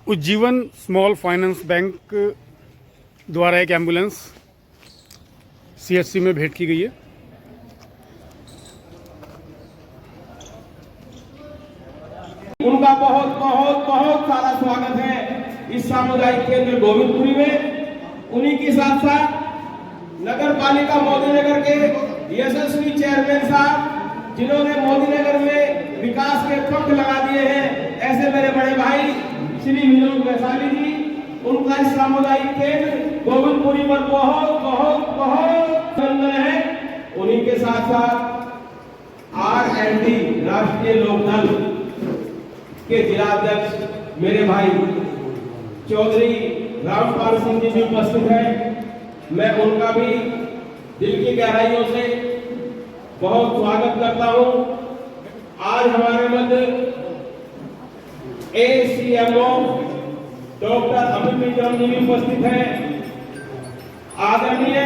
Ujjivan small finance bank द्वारा एक ambulance CHC में भेंट की गई है। उनका बहुत बहुत बहुत सारा स्वागत है इस सामुदायिक केंद्र गोविंदपुरी में। उन्हीं के साथ साथ नगर पालिका मोदी नगर के यशस्वी चेयरमैन साहब जिन्होंने मोदी नगर में विकास के पंख लगा दिए हैं, ऐसे मेरे बड़े भाई श्री विनोद वैशाली जी, उनका इस सामुदायिक केंद्र गोविंदपुरी पर बहुत बहुत बहुत वंदन है। उन्हीं के साथ साथ आरएलडी राष्ट्रीय लोकदल के जिलाध्यक्ष मेरे भाई चौधरी रामपाल सिंह जी भी उपस्थित हैं। मैं उनका भी दिल की गहराइयों से बहुत स्वागत करता हूं। आज हमारे मध्य एसीएमओ डॉक्टर अमित विक्रम जी भी उपस्थित हैं। आदरणीय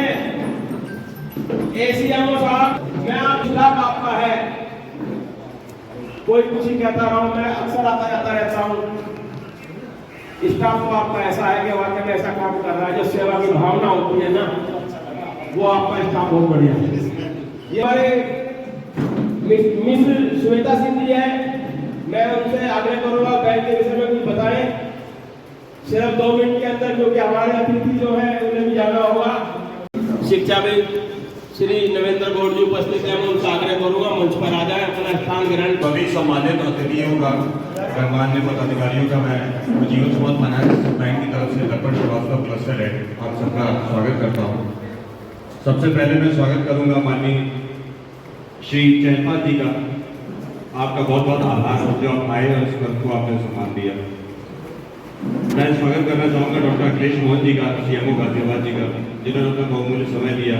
एसीएमओ साहब, मैं आप खिलाफ आपका है, कोई कुछ ही कहता रहा हूं, मैं अक्सर आता जाता रहता हूं। स्टाफ तो आपका ऐसा है कि वाकई में ऐसा काम कर रहा है, जो सेवा की भावना होती है ना, वो आपका स्टाफ बहुत बढ़िया है। ये हमारे मिस श्वेता सिंह जी है, मैं उनसे आग्रह करूंगा बैंक के विषय में कुछ बताएं सिर्फ 2 मिनट के अंदर, क्योंकि हमारे अतिथि जो है उन्हें भी जाना होगा। शिक्षाविद श्री नवेंद्र गौड़ जी उपस्थित हैं, मैं उनसे आग्रह करूंगा मंच पर आ जाए, अपना स्थान ग्रहण। सभी सम्मानित अतिथियों का, गणमान्य पदाधिकारियों का मैं उज्जीवन स्मॉल फाइनेंस बैंक की तरफ से दर्पण श्रीवास्तव क्लस्टर हेड आप सबका स्वागत करता हूं। सबसे पहले मैं स्वागत करूंगा माननीय श्री चैनपाल जी का। आपका बहुत बहुत आभार जो आप आए और इस पद को आपने सम्मान दिया। मैं स्वागत करना चाहूँगा डॉक्टर अखिलेश मोहन जी का, सीएमओ गाजियाबाद जी का, जिन्होंने अपना बहुमूल्य समय दिया।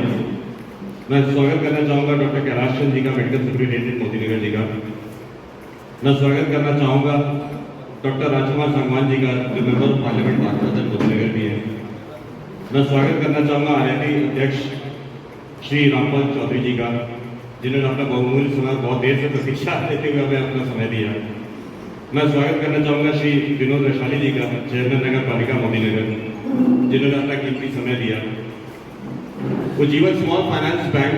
मैं स्वागत करना चाहूँगा डॉक्टर कैलाश चंद जी का, मेडिकल सुपरिटेंडेंट मोदी नगर जी का। मैं स्वागत करना चाहूँगा डॉक्टर राजकुमार सांगवान जी का, जो मेंबर ऑफ पार्लियामेंट पार्षद मोदी नगर भी है। मैं स्वागत करना चाहूँगा आरएलडी अध्यक्ष श्री रामपाल चौधरी जी का, जिन्होंने अपना बहुमूल्य समय बहुत देर से प्रतीक्षा देते हुए हमें अपना समय दिया। मैं स्वागत करना चाहूँगा श्री विनोद वैशाली जी का, चेयरमैन नगर पालिका मोदी नगर, जिन्होंने अपना कीमती समय दिया। उज्जीवन स्मॉल फाइनेंस बैंक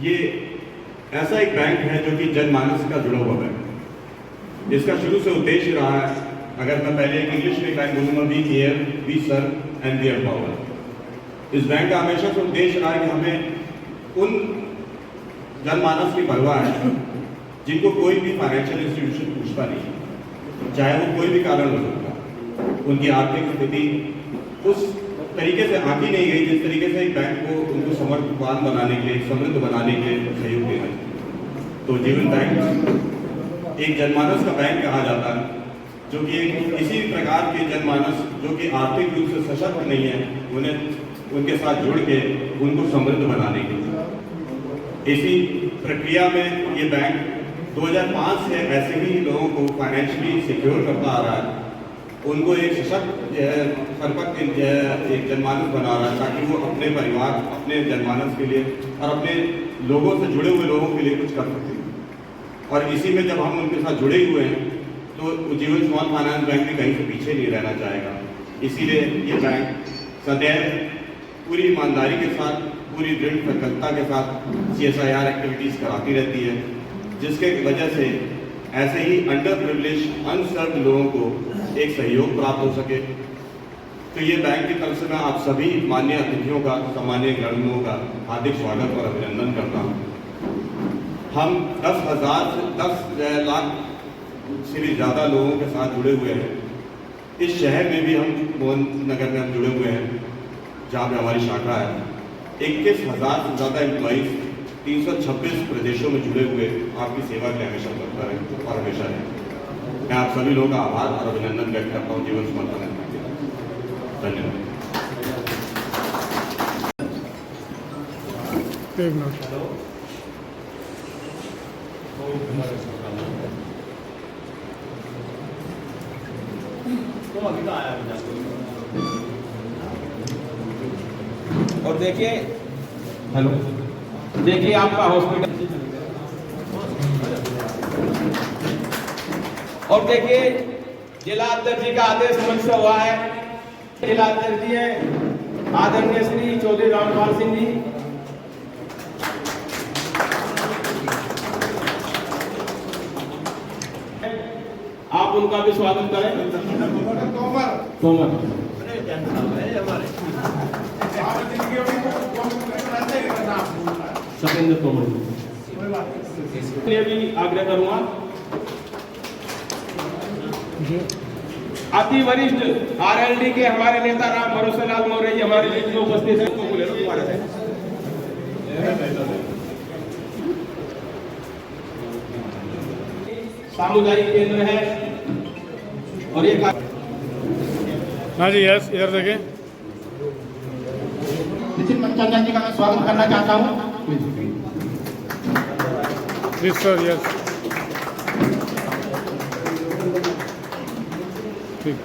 ये ऐसा एक बैंक है जो कि जनमानस का जुड़ा हुआ बैंक। इसका शुरू से उद्देश्य रहा है, अगर मैं पहले एक इंग्लिश में बैंक बोलूँगा, we care, we serve and we empower. इस बैंक का हमेशा से उद्देश्य रहा है कि हमें उन जनमानस की परवाह है जिनको कोई भी फाइनेंशियल इंस्टीट्यूशन पूछता नहीं, चाहे वो कोई भी कारण हो सकता, उनकी आर्थिक स्थिति उस तरीके से आंकी नहीं गई जिस तरीके से एक बैंक को उनको समर्थवान बनाने के लिए, समृद्ध बनाने के लिए सहयोग देना चाहिए। तो जीवन बैंक एक जनमानस का बैंक कहा जाता है, जो कि एक इसी प्रकार के जनमानस जो कि आर्थिक रूप से सशक्त नहीं है, उन्हें उनके साथ जुड़ के उनको समृद्ध बनाने के लिए। इसी प्रक्रिया में ये बैंक 2005 से ऐसे ही लोगों को फाइनेंशियली सिक्योर करता आ रहा है, उनको एक सशक्त परिपक्व एक जनमानस बना रहा है, ताकि वो अपने परिवार, अपने जनमानस के लिए और अपने लोगों से जुड़े हुए लोगों के लिए कुछ कर सकते। और इसी में जब हम उनके साथ जुड़े हुए हैं तो उज्जीवन स्मॉल फाइनेंस बैंक भी कहीं से पीछे नहीं रहना चाहेगा। इसीलिए ये बैंक सदैव पूरी ईमानदारी के साथ, पूरी दृढ़ संकल्पता के साथ CSIR एक्टिविटीज़ कराती रहती है, जिसके वजह से ऐसे ही अंडर प्रिविलेज अनसर्व्ड लोगों को एक सहयोग प्राप्त हो सके। तो ये बैंक की तरफ से मैं आप सभी माननीय अतिथियों का, सम्मानीय गणमान्यों का हार्दिक स्वागत और अभिनंदन करता हूँ। हम 10,000 से 10 लाख से भी ज़्यादा लोगों के साथ जुड़े हुए हैं। इस शहर में भी हम मोहन नगर में हम जुड़े हुए हैं, जहाँ पे हमारी शाखा है। 21,000 से ज़्यादा एम्प्लॉइज 326 प्रदेशों में जुड़े हुए आपकी सेवा के हमेशा करता रहे और हमेशा है। मैं आप सभी लोगों का आभार और अभिनंदन व्यक्त करता हूँ जीवन स्मॉल फाइनेंस बैंक के। धन्यवाद। और देखिए, हेलो, देखिए आपका हॉस्पिटल, और देखिए जिला अध्यक्ष जी का आदेश मंच से हुआ है। जिला अध्यक्ष जी है आदरणीय श्री चौधरी रामपाल सिंह जी। आप उनका भी स्वागत करें। तोमर सतेंद्र तोमर ये भी आग्रह करूंगा। अति वरिष्ठ आरएलडी के हमारे नेता राम भरोसे लाल मौर्य जी हमारे बीच में उपस्थित है। सामुदायिक केंद्र है और ये हाँ जी, यस, इधर देखें। नितिन मनचंदन जी का मैं स्वागत करना चाहता हूँ। प्लीज सर, यस, ठीक।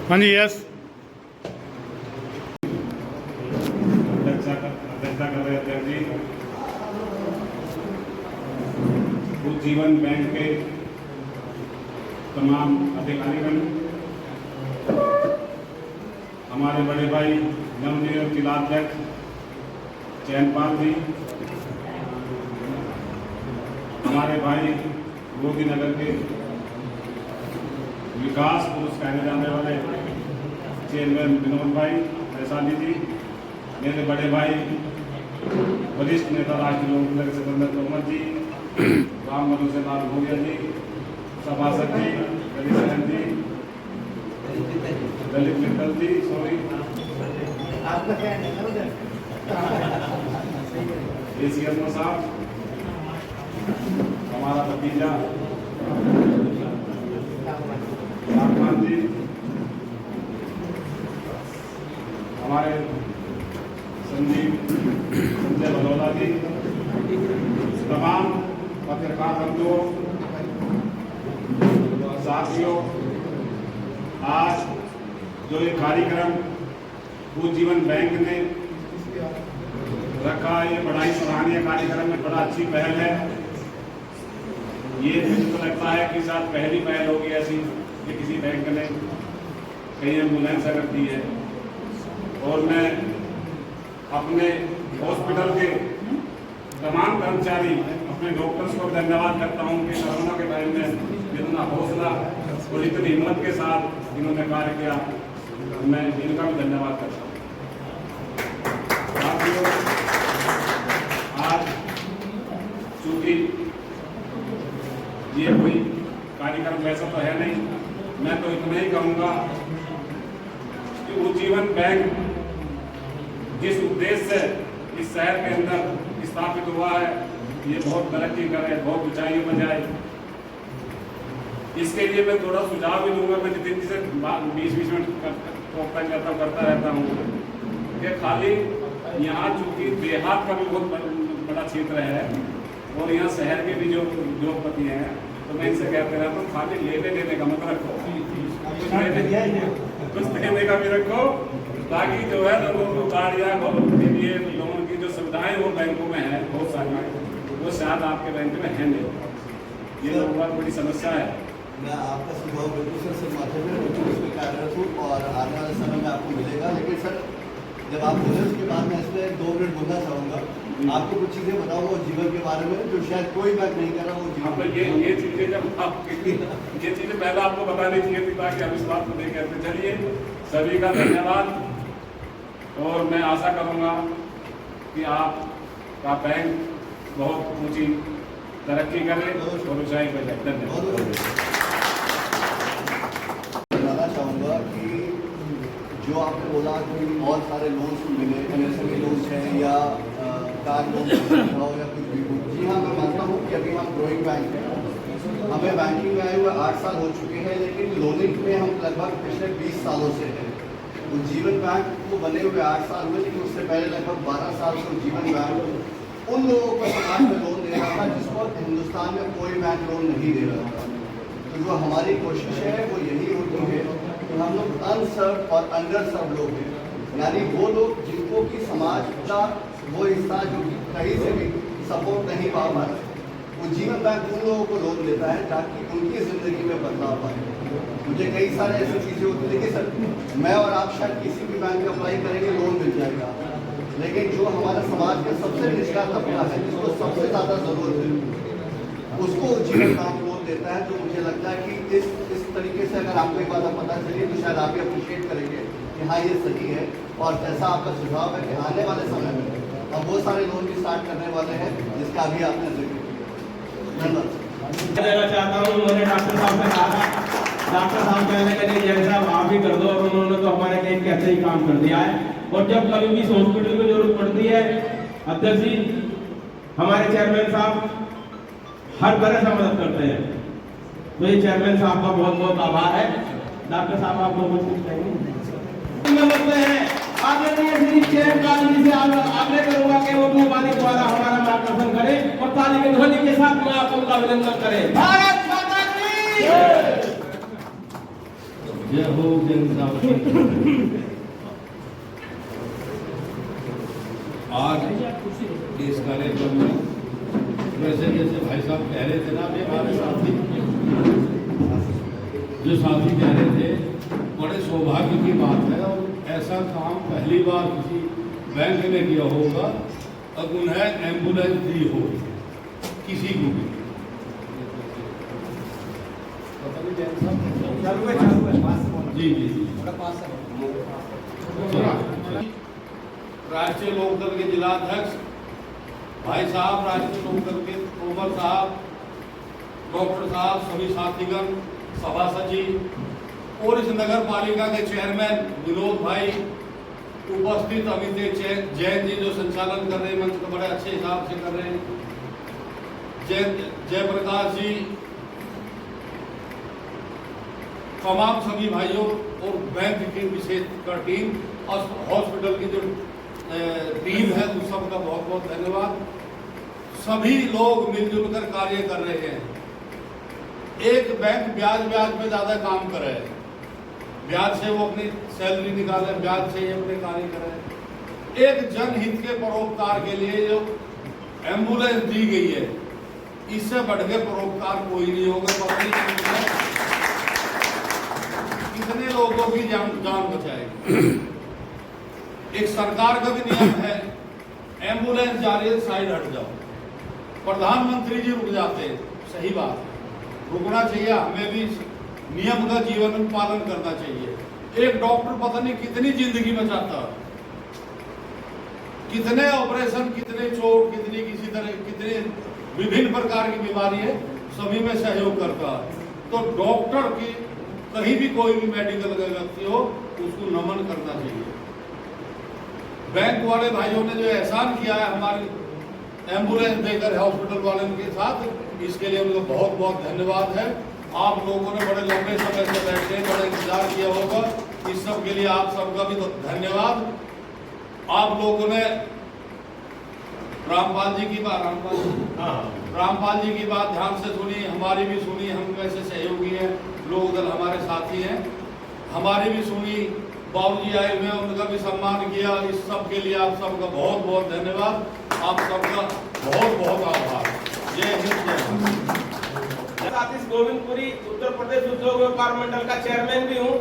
हाँ जी, यस। अध्यक्षता कर रहे अध्यक्ष जी, जीवन बैंक के तमाम अधिकारीगण, हमारे बड़े भाई नवनियुक्त जिलाध्यक्ष चैनपाल जी, हमारे भाई गोदीनगर के विकास पुरुष कहने जाने वाले चेयरमैन विनोद भाई वैशाली जी, मेरे बड़े भाई वरिष्ठ नेता राष्ट्रीय लोक दल सिकंदर तोमर जी, राम भरोसे लाल मौर्य जी, सभासद जी रविशरण जी, दलित मित्तल जी, सॉरी एसीएमओ साहब, हमारा भतीजा रामपाल जी, हमारे संजय बलौदा जी, तमाम पत्रकार बंधुओं, साथियों, आज जो ये कार्यक्रम भू जीवन बैंक ने रखा, ये बड़ा ही सराहनीय कार्यक्रम है, बड़ा अच्छी पहल है। ये मुझे तो लगता है कि शायद पहली पहल होगी ऐसी कि किसी बैंक ने कहीं एम्बुलेंस अगर दी है। और मैं अपने हॉस्पिटल के तमाम कर्मचारी, अपने डॉक्टर्स को धन्यवाद करता हूं कि कोरोना के टाइम में इतना हौसला और इतनी हिम्मत के साथ इन्होंने कार्य किया। मैं इनका भी धन्यवाद करता हूं। साथियों, आज चूंकि ये कोई कार्यक्रम वैसा तो है नहीं, मैं तो इतना ही कहूँगा कि उज्जीवन बैंक जिस उद्देश्य से इस शहर के अंदर स्थापित हुआ है, ये बहुत तरक्की करे, बहुत ऊंचाइयों पर जाए। इसके लिए मैं थोड़ा सुझाव भी दूंगा। मैं नितिन जी से 20-20 मिनट करता रहता हूँ कि खाली यहाँ चूंकि देहात का भी बहुत बड़ा क्षेत्र है और यहाँ शहर के भी जो उद्योगपति हैं, तो मैं इनसे कहते रहता हूँ खाली लेने देने का मत रखो, कुछ देने का भी रखो, ताकि जो है लोगों को गाड़ियाँ के लिए लोगों की जो सुविधाएं वो बैंकों में है बहुत सारी, वो शायद आपके बैंक में है नहीं। ये बहुत बड़ी समस्या है। मैं आपका सुझाव बिल्कुल सर माथे में उसमें कार्यरत हूँ और आने वाले समय में आपको मिलेगा। लेकिन सर जब आप बोले उसके बाद मैं इसमें 2 मिनट बोलना चाहूँगा। आपको कुछ चीज़ें बताऊँगा जीवन के बारे में जो शायद कोई बैंक नहीं कर रहा। वो जीवन ये चीज़ें जब आप ये चीज़ें पहले आपको बतानी चाहिए थी ताकि हम इस बात को नहीं कहते। चलिए, सभी का धन्यवाद और मैं आशा करूँगा कि आपका बैंक बहुत ऊँची तरक्की करे और ऊँचाई पर जाए। धन्यवाद। बताना चाहूँगा कि जो आपने बोला कि बहुत सारे लोन्स मिले, एमएसएमई लोन्स हैं या कार लोन या कुछ भी हो। जी हाँ, मैं मानता हूँ कि अभी हम ग्रोइंग बैंक हैं। हमें बैंकिंग में आए हुए 8 साल हो चुके हैं, लेकिन लोनिंग में हम लगभग पिछले 20 सालों से हैं। तो जीवन बैंक को बने हुए 8 साल हुए, लेकिन उससे पहले लगभग 12 साल से जीवन बैंक उन लोगों को समाज में लोन दे रहा था जिसको हिंदुस्तान में कोई बैंक लोन नहीं दे रहा था। तो तो जो हमारी कोशिश है वो यही होती है कि हम लोग अनसर्व और अंडर सर्व लोग हैं, यानी वो लोग जिनको कि समाज का वो हिस्सा जो कि कहीं से भी सपोर्ट नहीं पा पा रहे, वो जीवन बैंक उन लोगों को लोन देता है ताकि उनकी ज़िंदगी में बदलाव आए। मुझे कई सारे ऐसी चीज़ें होती है, देखिए सर, मैं और आप शायद किसी भी बैंक में अप्लाई करेंगे लोन मिल जाएगा, लेकिन जो हमारा समाज का सबसे निचला तबका है जिसको सबसे ज़्यादा ज़रूरत है उसको जीवन बैंक लोन देता है। तो मुझे लगता है कि इस तरीके से अगर आपको एक बात पता चलिए तो शायद आप भी अप्रिशिएट करेंगे कि हाँ ये सही है। और जैसा आपका सुझाव है कि आने वाले समय में हम वो सारे लोन भी स्टार्ट करने वाले हैं जिसका अभी आपने जिक्र किया। धन्यवाद। देना चाहता हूँ, उन्होंने डॉक्टर साहब से कहा था, डॉक्टर साहब कहने लगे जैसा आप ही कर दो, और उन्होंने तो हमारे कहीं कैसे ही काम कर दिया है। और जब कभी भी इस हॉस्पिटल की जरूरत पड़ती है, अध्यक्ष जी हमारे चेयरमैन साहब हर तरह से मदद करते हैं, तो ये चेयरमैन साहब का बहुत बहुत आभार है। डॉक्टर साहब आप लोगों को कुछ कहेंगे हैं आदरणीय श्री चेयरमैन जी से आग्रह करूंगा कि वो मोबाइल द्वारा हमारा मार्गदर्शन करें और ताली के ध्वनि के साथ मैं आप उनका अभिनंदन करें। भारत माता की जय हो जय। आज इस कार्यक्रम में वैसे जैसे भाई साहब कह रहे थे ना, अभी हमारे साथी जो साथी कह रहे थे, बड़े सौभाग्य की बात है और ऐसा काम पहली बार किसी बैंक ने किया होगा अब उन्हें एम्बुलेंस दी हो किसी को भी। जी जी जी। राष्ट्रीय लोकदल के जिला अध्यक्ष भाई साहब, राष्ट्रीय लोकदल के तोमर साहब, डॉक्टर साहब, सभी साथीगण, सभा सचिव और इस नगर पालिका के चेयरमैन विनोद भाई, उपस्थित अमित जैन जी जो संचालन कर रहे हैं, मंच को बड़े अच्छे हिसाब से कर रहे हैं, जयप्रकाश जी, तमाम सभी भाइयों और बैंक की विशेषकर टीम और हॉस्पिटल की जो टीम है उन सबका बहुत बहुत धन्यवाद। सभी लोग मिलजुल कर कार्य कर रहे हैं। एक बैंक ब्याज में ज्यादा काम कर रहे हैं, ब्याज से वो अपनी सैलरी निकाले, ब्याज से ही अपने कार्य कर रहे हैं। एक जनहित के परोपकार के लिए जो एम्बुलेंस दी गई है, इससे बढ़ के परोपकार कोई नहीं होगा। पता नहीं कितने लोगों की जान बचाएगी। एक सरकार का भी नियम है, एम्बुलेंस जा रही है साइड हट जाओ। प्रधानमंत्री जी रुक जाते हैं, सही बात है, रुकना चाहिए। हमें भी नियम का जीवन में पालन करना चाहिए। एक डॉक्टर पता नहीं कितनी जिंदगी बचाता है, कितने ऑपरेशन, कितने चोट, कितनी किसी तरह, कितने विभिन्न प्रकार की बीमारी है, सभी में सहयोग करता है। तो डॉक्टर की कहीं भी कोई भी मेडिकल व्यक्ति हो उसको नमन करना चाहिए। बैंक वाले भाइयों ने जो एहसान किया है हमारी एम्बुलेंस देकर हॉस्पिटल वालों के साथ, इसके लिए उनको बहुत बहुत धन्यवाद है। आप लोगों ने बड़े लंबे समय से बैठे, बड़ा इंतजार किया होगा, इस सब के लिए आप सबका भी तो धन्यवाद। आप लोगों ने रामपाल जी की बात ध्यान से सुनी, हमारी भी सुनी, हम वैसे सहयोगी हैं, लोक दल हमारे साथी हैं, हमारी भी सुनी। बाबूजी आए हुए, उनका भी सम्मान किया। इस सब के लिए आप सबका बहुत बहुत धन्यवाद, आप सबका बहुत बहुत आभार। जय हिंद, जय भारत। सतीश गोविंदपुरी उत्तर प्रदेश उद्योग व्यापार मंडल का चेयरमैन भी हूँ।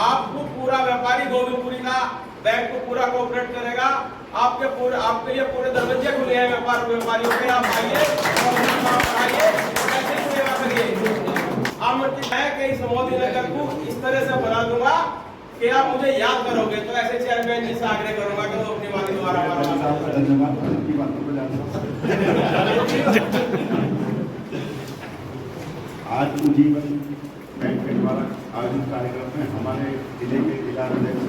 आपको पूरा व्यापारी गोविंदपुरी का बैंक को पूरा कोऑपरेट करेगा। आपके लिए पूरे दरवाजे खुले हैं व्यापारियों के। आप आइए और अपना पढ़ाइए, कैसे सेवा करिए। मैं इस मोदी नगर को इस तरह से बना दूंगा कि आप मुझे याद करोगे। तो ऐसे चेयरमैन जी से आग्रह करूंगा कि वो अपनी बात द्वारा आज उज्जीवन बैंक के द्वारा आयोजित कार्यक्रम में हमारे जिले के जिला अध्यक्ष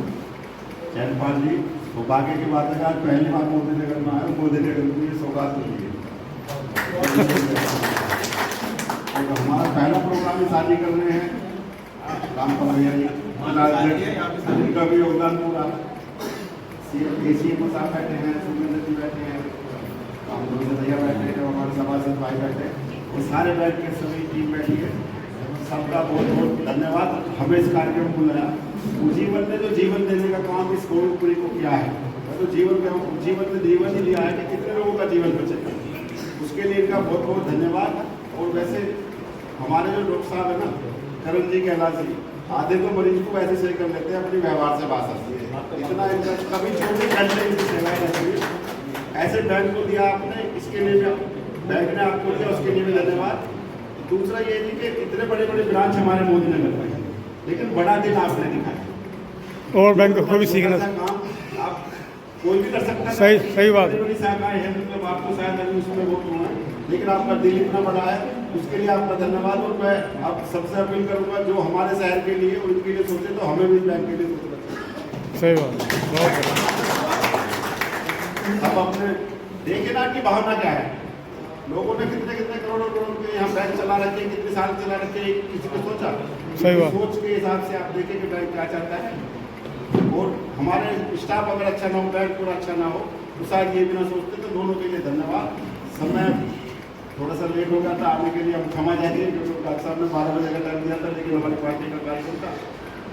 जयपाल जी, सौभाग्य की बात है आज पहली बार मोदी नगर में आए, मोदी नगर को ये सौगात मिली है। तो हमारा पहला प्रोग्राम ही शादी कर रहे हैं रामपाल भैया जी, उनका भी योगदान पूरा। साहब बैठे हैं, सुरेंद्र जी बैठे हैं, भैया बैठे हैं, हमारे सभासद भाई बैठे हैं, वो सारे बैठ के सभी टीम बैठी है। सबका बहुत बहुत धन्यवाद। हमें इस कार्यक्रम को बुलाया। उज्जीवन ने जो जीवन देने का काम इस गोविंदपुरी को किया है, तो जीवन ने जीवन ही लिया है कि कितने लोगों का जीवन बचेगा, उसके लिए इनका बहुत बहुत धन्यवाद। और वैसे हमारे जो डॉक्टर साहब है ना, करण जी कैलाश जी, आधे तो मरीज को वैसे सही कर लेते हैं अपनी व्यवहार से बात आती है, इतना इनका कभी छोटे घंटे इनकी सेवाएं रहती है। ऐसे बैंक को दिया आपने, इसके लिए भी बैंक ने आपको दिया, उसके लिए भी धन्यवाद। दूसरा ये थी कि इतने बड़े बड़े ब्रांच हमारे मोदी नगर में, लेकिन बड़ा दिन आपने दिखाया और बैंक को भी सीखना काम आप कोई भी कर सकता है। सही बात है। बड़ी शाखाएं हैं, मतलब आपको शायद अभी उसमें वो होना है, लेकिन आपका दिल इतना बड़ा है, उसके लिए आपका धन्यवाद। और मैं आप सबसे अपील करूंगा जो हमारे शहर के लिए और इनके लिए सोचे, तो हमें भी बैंक के लिए सोचना चाहिए। सही बात, बहुत अब अपने देखे ना कि भावना क्या है, लोगों ने कितने कितने करोड़ों के यहाँ बैंक चला रखे हैं, कितने साल चला रखे हैं, किसी ने सोचा? सही बात। सोच के हिसाब से आप देखें कि बैंक क्या चाहता है। और हमारे स्टाफ अगर अच्छा ना हो, बैंक पूरा अच्छा ना हो, तो शायद ये भी ना सोचते। तो दोनों के लिए धन्यवाद। समय थोड़ा सा लेट हो गया था आने के लिए, हम क्षमा चाहेंगे क्योंकि डॉक्टर साहब ने 12 बजे का टाइम दिया था, लेकिन हमारी पार्टी का कार्यक्रम था,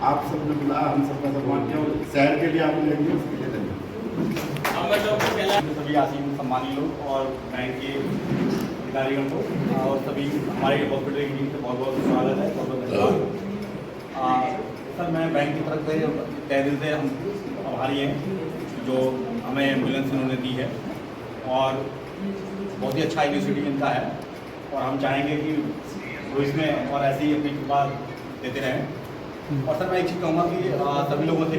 आप सबने बुलाया, हम सबका सम्मान किया और शहर के लिए आपने ले लिया, उसके लिए धन्यवाद। सभी आसीन सम्मानित लोग और बैंक के अधिकारियों को और सभी हमारे हॉस्पिटल की टीम से बहुत बहुत स्वागत है, बहुत बहुत धन्यवाद। सर, मैं बैंक की तरफ से तहे दिल से हम आभारी हैं जो हमें एम्बुलेंस इन्होंने दी है, और बहुत ही अच्छा इनिशिएटिव इनका है, और हम चाहेंगे कि वो इसमें और ऐसे ही अपनी कृपा देते रहें। और सर, मैं एक चीज़ कहूँगा कि सभी लोगों से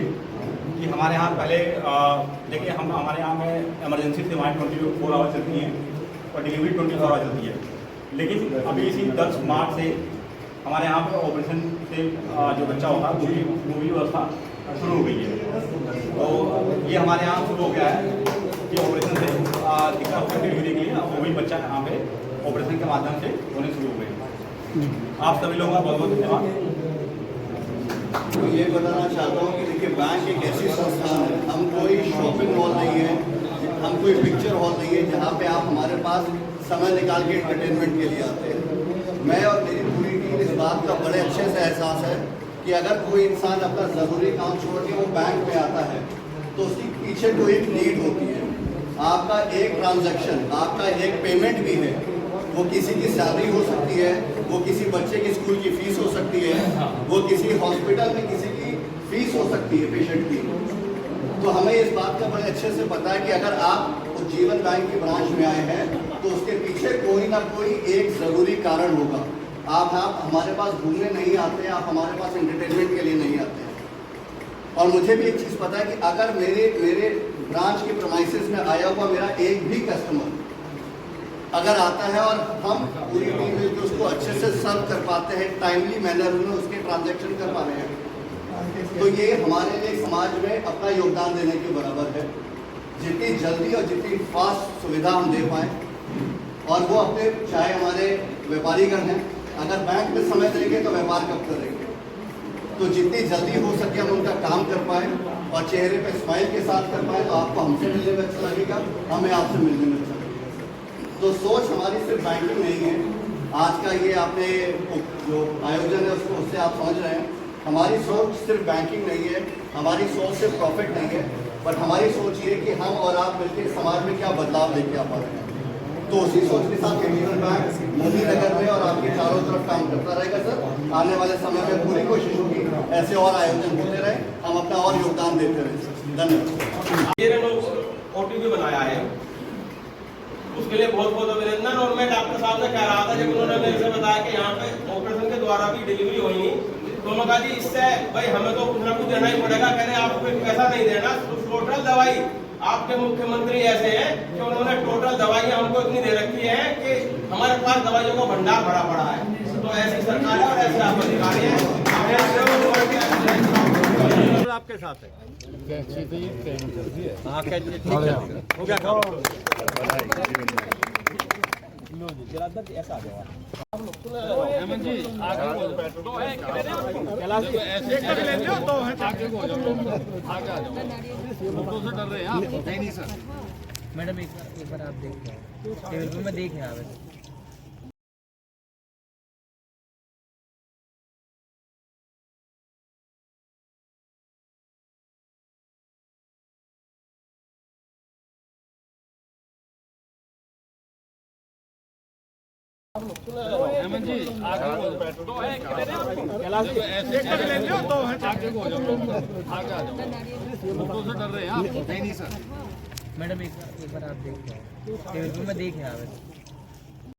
कि हमारे यहाँ पहले देखिए, हमारे यहाँ में इमरजेंसी सेवाएँ 24 आवर चलती हैं और डिलीवरी 24 आवर चलती है, लेकिन अभी इसी 10 मार्च से हमारे यहाँ पे ऑपरेशन से जो बच्चा होता है वो भी व्यवस्था शुरू हो गई है। तो ये हमारे यहाँ शुरू हो गया है कि ऑपरेशन से दिक्कत होकर डिलीवरी के लिए वो भी बच्चा यहाँ पे ऑपरेशन के माध्यम से होने शुरू हो गए। आप सभी लोगों का बहुत बहुत धन्यवाद। तो ये बताना चाहता हूँ कि देखिए, बैंक एक ऐसी संस्था है, हम कोई शॉपिंग मॉल नहीं है, हम कोई पिक्चर हॉल नहीं है जहाँ पे आप हमारे पास समय निकाल के एंटरटेनमेंट के लिए आते हैं। मैं और मेरी पूरी टीम इस बात का बड़े अच्छे से एहसास है कि अगर कोई इंसान अपना ज़रूरी काम छोड़ के वो बैंक में आता है, तो उसके पीछे कोई एक नीड होती है। आपका एक ट्रांजैक्शन, आपका एक पेमेंट भी है, वो किसी की सैलरी हो सकती है, वो किसी बच्चे की स्कूल की फीस हो सकती है, वो किसी हॉस्पिटल में किसी की फीस हो सकती है पेशेंट की। तो हमें इस बात का बड़े अच्छे से पता है कि अगर आप उज्जीवन बैंक की ब्रांच में आए हैं, तो उसके पीछे कोई ना कोई एक ज़रूरी कारण होगा। आप हमारे पास घूमने नहीं आते, आप हमारे पास एंटरटेनमेंट के लिए नहीं आते हैं। और मुझे भी एक चीज़ पता है कि अगर मेरे ब्रांच के प्रेमाइसेस में आया हुआ मेरा एक भी कस्टमर अगर आता है और हम पूरी टीम मिलकर उसको अच्छे से सर्व कर पाते हैं, टाइमली मैनर में उसके ट्रांजैक्शन कर पा रहे हैं, तो ये हमारे लिए समाज में अपना योगदान देने के बराबर है। जितनी जल्दी और जितनी फास्ट सुविधा हम दे पाएँ, और वो अपने चाहे हमारे व्यापारीगण हैं, अगर बैंक में समय देंगे तो व्यापार कब करेंगे, तो जितनी जल्दी हो सके हम उनका काम कर पाएँ और चेहरे पे स्माइल के साथ कर पाएँ, तो आपको हमसे मिलने में अच्छा लगेगा, हमें आपसे मिलने में अच्छा लगेगा। तो सोच हमारी सिर्फ बैंकिंग नहीं है, आज का ये आपने जो आयोजन है उससे आप समझ रहे हैं, हमारी सोच सिर्फ बैंकिंग नहीं है, हमारी सोच सिर्फ प्रॉफिट नहीं है, बट हमारी सोच ये कि हम और आप मिलकर समाज में क्या बदलाव लेके आ पा रहे हैं। तो उसी सोच के साथ यूनियन बैंक मोदी नगर में और आपके चारों तरफ काम करता रहेगा सर। आने वाले समय में पूरी कोशिश होगी ऐसे और आयोजन होते रहे, हम अपना और योगदान देते रहे। धन्यवाद। OTP बनाया है, उसके लिए बहुत बहुत अभिनंदन। और मैं डॉक्टर साहब से कह रहा था जब उन्होंने मेरे से बताया कि यहाँ पे ऑपरेशन के द्वारा भी डिलीवरी होगी, तो मैं कहा जी इससे भाई हमें तो कुछ ना कुछ देना ही पड़ेगा। कह रहे आपको पैसा नहीं देना, टोटल दवाई आपके मुख्यमंत्री ऐसे हैं कि उन्होंने टोटल दवाइयाँ हमको इतनी दे रखी है कि हमारे पास दवाइयों का भंडार भरा पड़ा है। तो ऐसी सरकार है और ऐसे आप अधिकारी हैं, आपके साथ है। हाँ, हो गया ऐसा आ जाओ मैडम एक बार आप देखिए टेबल पे मैं देख रहा हूँ। हेमंत जी आगे हो जाओ। ऐसे आगे हो जाओ, आगे आ जाओ। फोटो से डर रहे हैं आप? नहीं सर। मैडम एक बार आप देख के आओ। टेबल पे मैं देख रहा हूँ।